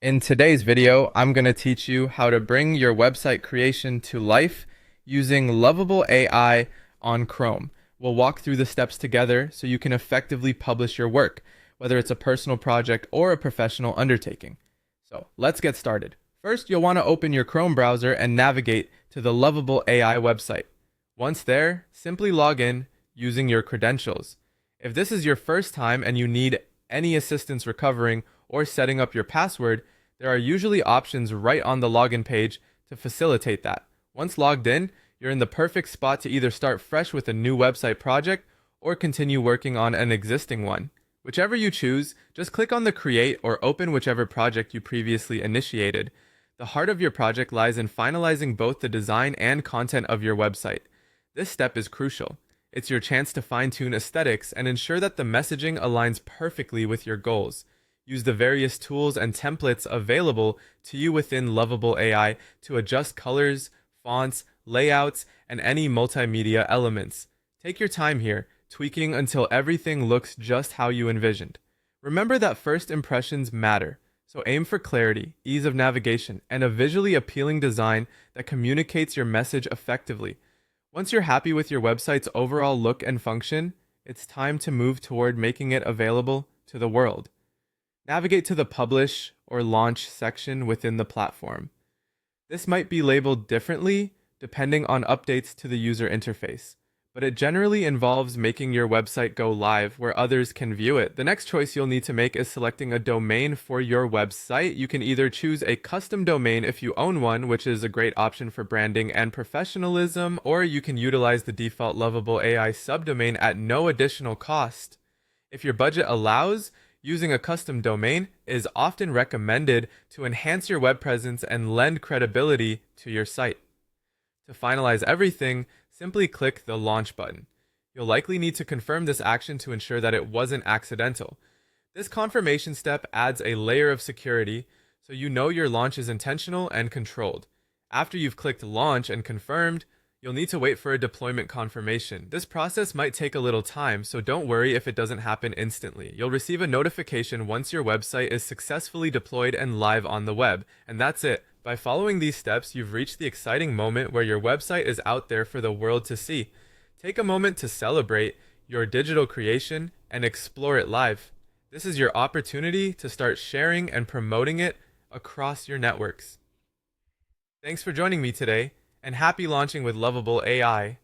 In today's video, I'm going to teach you how to bring your website creation to life using Lovable AI on Chrome. We'll walk through the steps together so you can effectively publish your work, whether it's a personal project or a professional undertaking. So let's get started. First, you'll want to open your Chrome browser and navigate to the Lovable AI website. Once there, simply log in using your credentials. If this is your first time and you need any assistance recovering or setting up your password, there are usually options right on the login page to facilitate that. Once logged in, you're in the perfect spot to either start fresh with a new website project or continue working on an existing one. Whichever you choose, just click on the create or open whichever project you previously initiated. The heart of your project lies in finalizing both the design and content of your website. This step is crucial. It's your chance to fine-tune aesthetics and ensure that the messaging aligns perfectly with your goals. Use the various tools and templates available to you within Lovable AI to adjust colors, fonts, layouts, and any multimedia elements. Take your time here, tweaking until everything looks just how you envisioned. Remember that first impressions matter, so aim for clarity, ease of navigation, and a visually appealing design that communicates your message effectively. Once you're happy with your website's overall look and function, it's time to move toward making it available to the world. Navigate to the Publish or Launch section within the platform. This might be labeled differently depending on updates to the user interface, but it generally involves making your website go live where others can view it. The next choice you'll need to make is selecting a domain for your website. You can either choose a custom domain if you own one, which is a great option for branding and professionalism, or you can utilize the default Lovable AI subdomain at no additional cost. If your budget allows, using a custom domain is often recommended to enhance your web presence and lend credibility to your site. To finalize everything, simply click the Launch button. You'll likely need to confirm this action to ensure that it wasn't accidental. This confirmation step adds a layer of security so you know your launch is intentional and controlled. After you've clicked Launch and confirmed, you'll need to wait for a deployment confirmation. This process might take a little time, so don't worry if it doesn't happen instantly. You'll receive a notification once your website is successfully deployed and live on the web. And that's it. By following these steps, you've reached the exciting moment where your website is out there for the world to see. Take a moment to celebrate your digital creation and explore it live. This is your opportunity to start sharing and promoting it across your networks. Thanks for joining me today, and happy launching with Lovable AI.